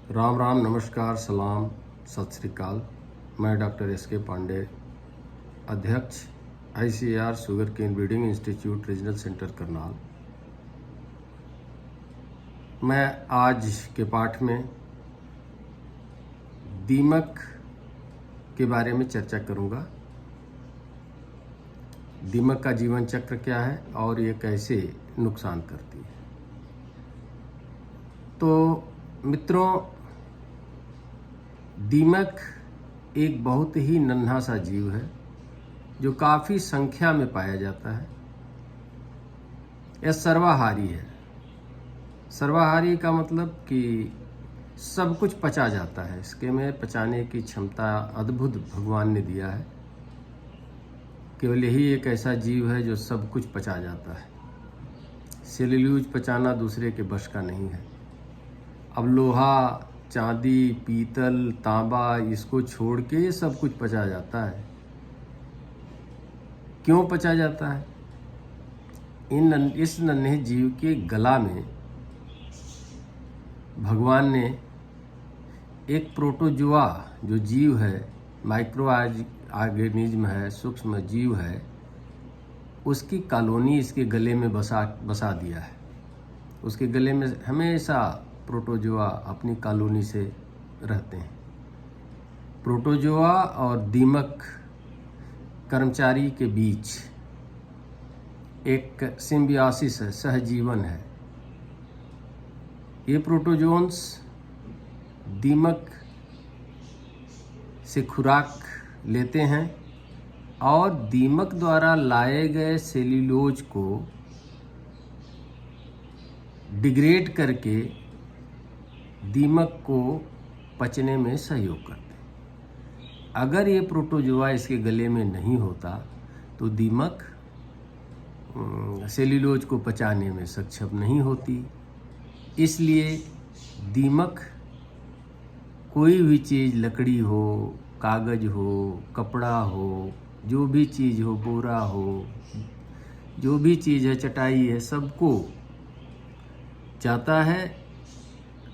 राम राम, नमस्कार, सलाम, सत श्री अकाल। मैं डॉक्टर एस.के. पांडे, अध्यक्ष ICAR sugar cane breeding institute regional centre Karnal. मैं आज के पाठ में दीमक के बारे में चर्चा करूंगा। दीमक का जीवन चक्र क्या है और ये कैसे नुकसान करती है। तो मित्रों, दीमक एक बहुत ही नन्हा सा जीव है जो काफ़ी संख्या में पाया जाता है। यह सर्वाहारी है। सर्वाहारी का मतलब कि सब कुछ पचा जाता है। इसके में पचाने की क्षमता अद्भुत भगवान ने दिया है। केवल यही एक ऐसा जीव है जो सब कुछ पचा जाता है। सेल्यूलोज पचाना दूसरे के बस का नहीं है। अब लोहा, चांदी, पीतल, तांबा, इसको छोड़ के ये सब कुछ पचा जाता है। क्यों पचा जाता है? इस नन्हे जीव के गला में भगवान ने एक प्रोटोजुआ जो जीव है, माइक्रो ऑर्गेनिज्म है, सूक्ष्म जीव है, उसकी कॉलोनी इसके गले में बसा दिया है। उसके गले में हमेशा प्रोटोजुआ अपनी कॉलोनी से रहते हैं। प्रोटोजुआ और दीमक कर्मचारी के बीच एक सिम्बियोसिस है, सहजीवन है। ये प्रोटोजोन्स दीमक से खुराक लेते हैं और दीमक द्वारा लाए गए सेल्यूलोज को डिग्रेड करके दीमक को पचने में सहयोग करते हैं। अगर ये प्रोटोजुआ इसके गले में नहीं होता तो दीमक सेल्यूलोज को पचाने में सक्षम नहीं होती। इसलिए दीमक कोई भी चीज़, लकड़ी हो, कागज हो, कपड़ा हो, जो भी चीज़ हो, बोरा हो, जो भी चीज़ है, चटाई है, सबको चाहता है,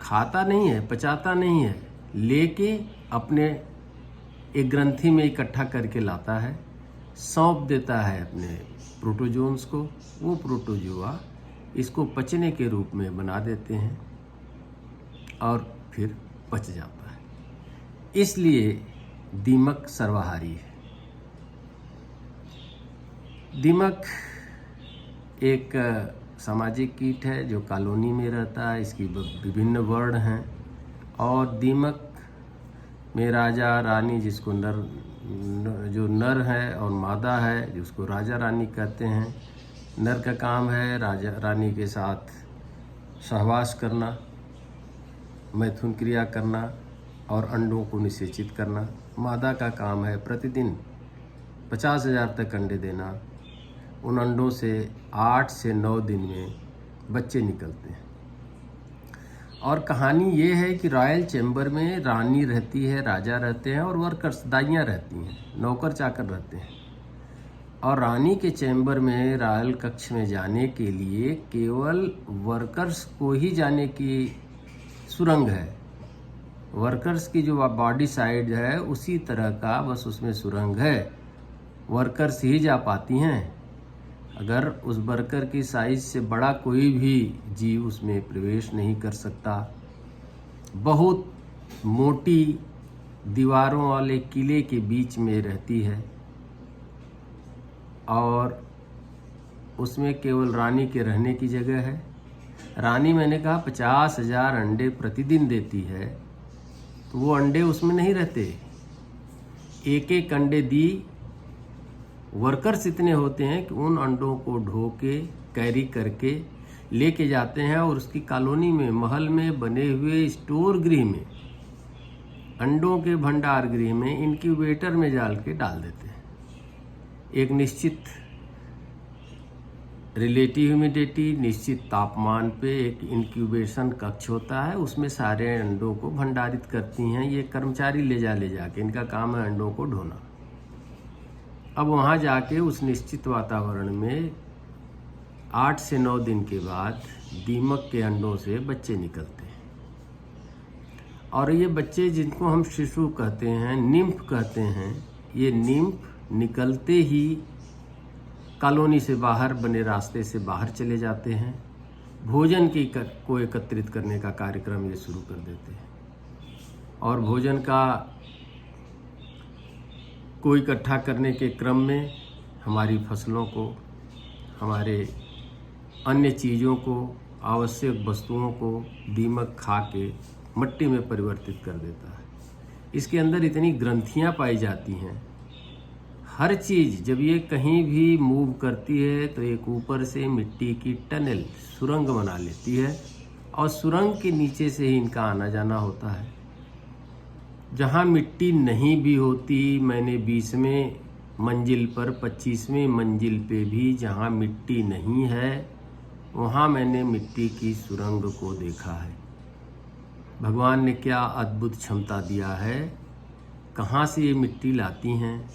खाता नहीं है, पचाता नहीं है, लेके अपने एक ग्रंथि में इकट्ठा करके लाता है, सौंप देता है अपने प्रोटोजोन्स को। वो प्रोटोजुआ इसको पचने के रूप में बना देते हैं और फिर पच जाता है। इसलिए दीमक सर्वाहारी है। दीमक एक सामाजिक कीट है जो कॉलोनी में रहता है। इसकी विभिन्न वर्ण हैं और दीमक में राजा रानी, जिसको जो नर है, और मादा है जिसको राजा रानी कहते हैं। नर का काम है राजा रानी के साथ सहवास करना, मैथुन क्रिया करना और अंडों को निषेचित करना। मादा का काम है प्रतिदिन 50,000 तक अंडे देना। उन अंडों से 8 से 9 दिन में बच्चे निकलते हैं। और कहानी ये है कि रॉयल चैम्बर में रानी रहती है, राजा रहते हैं और वर्कर्स, दाइयाँ रहती हैं, नौकर चाकर रहते हैं। और रानी के चैम्बर में, रॉयल कक्ष में जाने के लिए केवल वर्कर्स को ही जाने की सुरंग है। वर्कर्स की जो बॉडी साइड है उसी तरह का बस उसमें सुरंग है। वर्कर्स ही जा पाती हैं। अगर उस वर्कर की साइज से बड़ा कोई भी जीव उसमें प्रवेश नहीं कर सकता। बहुत मोटी दीवारों वाले किले के बीच में रहती है और उसमें केवल रानी के रहने की जगह है। रानी, मैंने कहा, 50,000 अंडे प्रतिदिन देती है, तो वो अंडे उसमें नहीं रहते। एक एक अंडे दी। वर्कर्स इतने होते हैं कि उन अंडों को ढो के कैरी करके लेके जाते हैं और उसकी कॉलोनी में, महल में बने हुए स्टोर गृह में, अंडों के भंडार गृह में, इनक्यूबेटर में डाल देते हैं। एक निश्चित रिलेटिव ह्यूमिडिटी, निश्चित तापमान पे एक इंक्यूबेशन कक्ष होता है। उसमें सारे अंडों को भंडारित करती हैं। ये कर्मचारी ले जाके, इनका काम है अंडों को ढोना। अब वहाँ जाके उस निश्चित वातावरण में 8 से 9 दिन के बाद दीमक के अंडों से बच्चे निकलते हैं और ये बच्चे जिनको हम शिशु कहते हैं, निम्फ कहते हैं, ये निम्फ निकलते ही कॉलोनी से बाहर बने रास्ते से बाहर चले जाते हैं। भोजन को एकत्रित करने का कार्यक्रम ये शुरू कर देते हैं और भोजन को इकट्ठा करने के क्रम में हमारी फसलों को, हमारे अन्य चीज़ों को, आवश्यक वस्तुओं को दीमक खा के मिट्टी में परिवर्तित कर देता है। इसके अंदर इतनी ग्रंथियां पाई जाती हैं, हर चीज़ जब ये कहीं भी मूव करती है तो एक ऊपर से मिट्टी की टनल, सुरंग बना लेती है और सुरंग के नीचे से ही इनका आना जाना होता है। जहाँ मिट्टी नहीं भी होती, मैंने 20वें मंजिल पर, 25वें मंजिल पे भी जहाँ मिट्टी नहीं है वहाँ मैंने मिट्टी की सुरंग को देखा है। भगवान ने क्या अद्भुत क्षमता दिया है, कहाँ से ये मिट्टी लाती हैं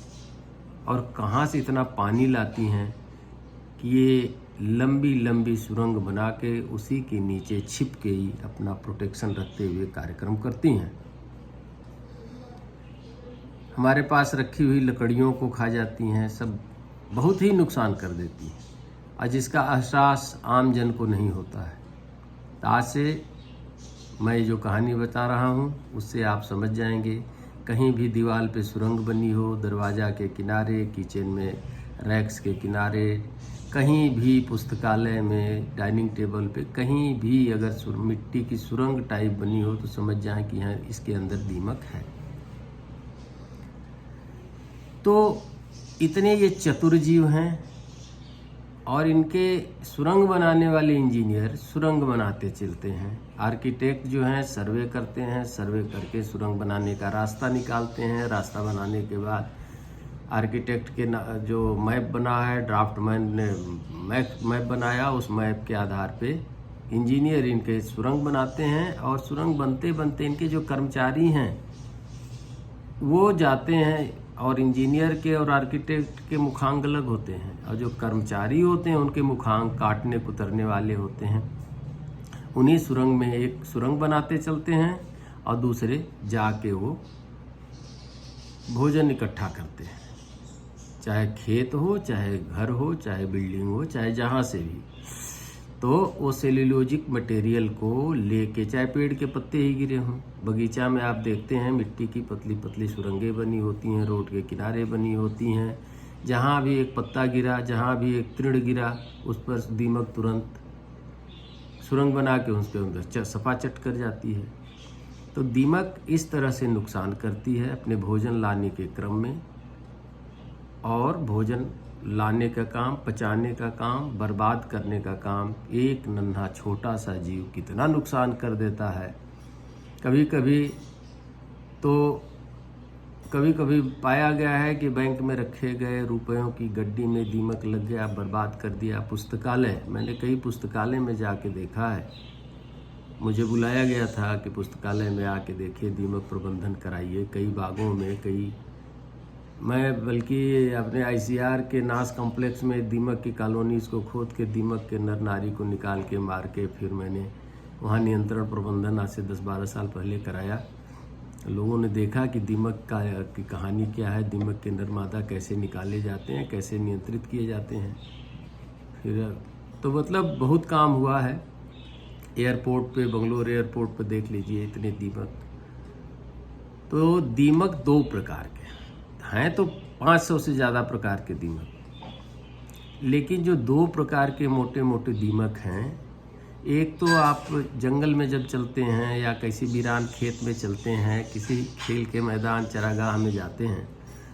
और कहाँ से इतना पानी लाती हैं कि ये लंबी लंबी सुरंग बना के उसी के नीचे छिप के ही अपना प्रोटेक्शन रखते हुए कार्यक्रम करती हैं। हमारे पास रखी हुई लकड़ियों को खा जाती हैं, सब बहुत ही नुकसान कर देती हैं और जिसका एहसास आम जन को नहीं होता है। तो आज से मैं जो कहानी बता रहा हूँ उससे आप समझ जाएंगे। कहीं भी दीवार पे सुरंग बनी हो, दरवाज़ा के किनारे, किचन में रैक्स के किनारे, कहीं भी पुस्तकालय में, डाइनिंग टेबल पे, कहीं भी अगर मिट्टी की सुरंग टाइप बनी हो तो समझ जाएं कि यहाँ इसके अंदर दीमक है। तो इतने ये चतुर जीव हैं और इनके सुरंग बनाने वाले इंजीनियर सुरंग बनाते चलते हैं। आर्किटेक्ट जो हैं सर्वे करते हैं, सर्वे करके सुरंग बनाने का रास्ता निकालते हैं। रास्ता बनाने के बाद आर्किटेक्ट के जो मैप बना है, ड्राफ्टमैन ने मैप बनाया, उस मैप के आधार पे इंजीनियर इनके सुरंग बनाते हैं। और सुरंग बनते बनते इनके जो कर्मचारी हैं वो जाते हैं और इंजीनियर के और आर्किटेक्ट के मुखांग अलग होते हैं और जो कर्मचारी होते हैं उनके मुखांग काटने कुतरने वाले होते हैं। उन्हीं सुरंग में एक सुरंग बनाते चलते हैं और दूसरे जाके वो भोजन इकट्ठा करते हैं, चाहे खेत हो, चाहे घर हो, चाहे बिल्डिंग हो, चाहे जहाँ से भी। तो वो सेल्यूलोजिक मटेरियल को लेके, चाहे पेड़ के पत्ते ही गिरे हों, बगीचा में आप देखते हैं मिट्टी की पतली पतली सुरंगें बनी होती हैं, रोड के किनारे बनी होती हैं। जहाँ भी एक पत्ता गिरा, जहाँ भी एक तृण गिरा, उस पर दीमक तुरंत सुरंग बना के उसके अंदर सपाचट कर जाती है। तो दीमक इस तरह से नुकसान करती है अपने भोजन लाने के क्रम में। और भोजन लाने का काम, पचाने का काम, बर्बाद करने का काम एक नन्हा छोटा सा जीव कितना नुकसान कर देता है। कभी कभी पाया गया है कि बैंक में रखे गए रुपयों की गड्डी में दीमक लग गया, बर्बाद कर दिया। पुस्तकालय, मैंने कई पुस्तकालय में जाके देखा है, मुझे बुलाया गया था कि पुस्तकालय में आके देखिए, दीमक प्रबंधन कराइए। कई बागों में, मैं बल्कि अपने ICR के नास कॉम्प्लेक्स में दीमक की कॉलोनीज़ को खोद के दीमक के नर नारी को निकाल के मार के फिर मैंने वहाँ नियंत्रण प्रबंधन आज से 10-12 साल पहले कराया। लोगों ने देखा कि दीमक की कहानी क्या है, दीमक के नर मादा कैसे निकाले जाते हैं, कैसे नियंत्रित किए जाते हैं। फिर तो मतलब बहुत काम हुआ है। एयरपोर्ट पे, बेंगलोर एयरपोर्ट पे देख लीजिए इतने दीमक। तो दीमक 2 प्रकार के हैं, तो 500 से ज़्यादा प्रकार के दीमक, लेकिन जो 2 प्रकार के मोटे मोटे दीमक हैं, एक तो आप जंगल में जब चलते हैं या किसी वीरान खेत में चलते हैं, किसी खेल के मैदान, चरागाह में जाते हैं,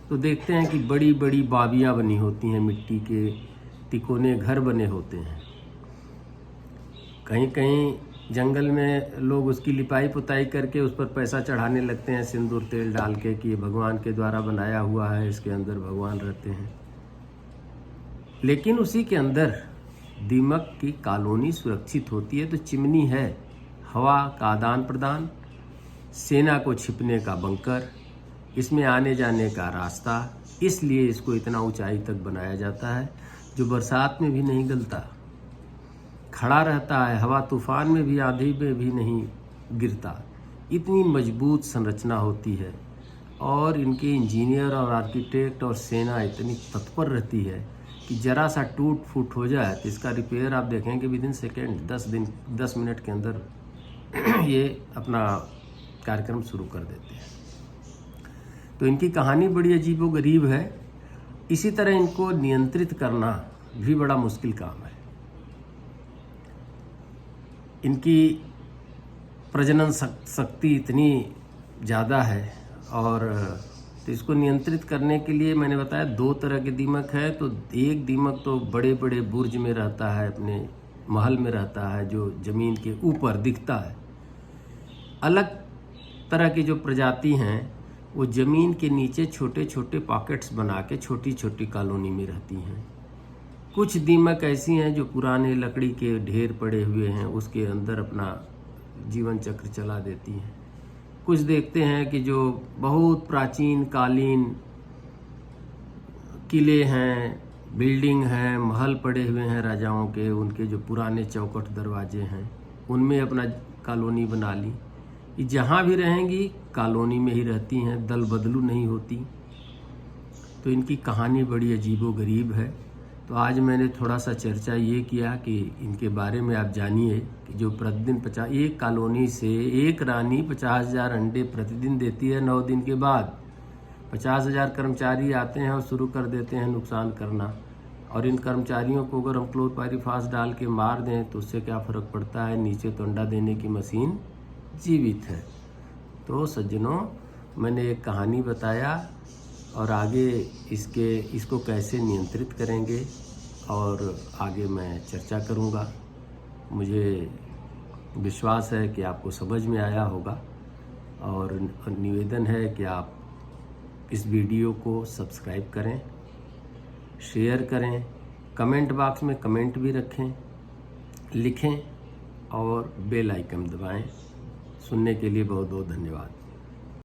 तो देखते हैं कि बड़ी बड़ी बावियाँ बनी होती हैं, मिट्टी के तिकोने घर बने होते हैं। कहीं कहीं जंगल में लोग उसकी लिपाई पुताई करके उस पर पैसा चढ़ाने लगते हैं, सिंदूर तेल डाल के, कि ये भगवान के द्वारा बनाया हुआ है, इसके अंदर भगवान रहते हैं। लेकिन उसी के अंदर दीमक की कॉलोनी सुरक्षित होती है। तो चिमनी है, हवा का आदान प्रदान, सेना को छिपने का बंकर, इसमें आने जाने का रास्ता, इसलिए इसको इतना ऊंचाई तक बनाया जाता है जो बरसात में भी नहीं गलता, खड़ा रहता है, हवा तूफान में भी, आंधी में भी नहीं गिरता। इतनी मजबूत संरचना होती है और इनके इंजीनियर और आर्किटेक्ट और सेना इतनी तत्पर रहती है कि ज़रा सा टूट फूट हो जाए तो इसका रिपेयर आप देखेंगे विदिन सेकेंड 10 मिनट के अंदर ये अपना कार्यक्रम शुरू कर देते हैं। तो इनकी कहानी बड़ी अजीबोगरीब है। इसी तरह इनको नियंत्रित करना भी बड़ा मुश्किल काम है। इनकी प्रजनन शक्ति इतनी ज़्यादा है और तो इसको नियंत्रित करने के लिए मैंने बताया 2 तरह के दीमक है। तो एक दीमक तो बड़े बड़े बुर्ज में रहता है, अपने महल में रहता है, जो ज़मीन के ऊपर दिखता है। अलग तरह की जो प्रजाति हैं वो ज़मीन के नीचे छोटे छोटे पॉकेट्स बना के छोटी छोटी कॉलोनी में रहती हैं। कुछ दीमक ऐसी हैं जो पुराने लकड़ी के ढेर पड़े हुए हैं उसके अंदर अपना जीवन चक्र चला देती हैं। कुछ देखते हैं कि जो बहुत प्राचीन कालीन किले हैं, बिल्डिंग हैं, महल पड़े हुए हैं राजाओं के, उनके जो पुराने चौखट दरवाजे हैं उनमें अपना कॉलोनी बना ली। ये जहाँ भी रहेंगी कॉलोनी में ही रहती हैं, दल बदलू नहीं होती। तो इनकी कहानी बड़ी अजीबोगरीब है। तो आज मैंने थोड़ा सा चर्चा ये किया कि इनके बारे में आप जानिए कि जो प्रतिदिन 1 कॉलोनी से एक रानी 50,000 अंडे प्रतिदिन देती है। 9 दिन के बाद 50,000 कर्मचारी आते हैं और शुरू कर देते हैं नुकसान करना। और इन कर्मचारियों को अगर हम क्लोरपाइरीफास डाल के मार दें तो उससे क्या फ़र्क पड़ता है, नीचे तो अंडा देने की मशीन जीवित है। तो सज्जनों, मैंने एक कहानी बताया और आगे इसको कैसे नियंत्रित करेंगे और आगे मैं चर्चा करूंगा। मुझे विश्वास है कि आपको समझ में आया होगा और निवेदन है कि आप इस वीडियो को सब्सक्राइब करें, शेयर करें, कमेंट बॉक्स में कमेंट भी लिखें और बेल आइकन दबाएं। सुनने के लिए बहुत बहुत धन्यवाद।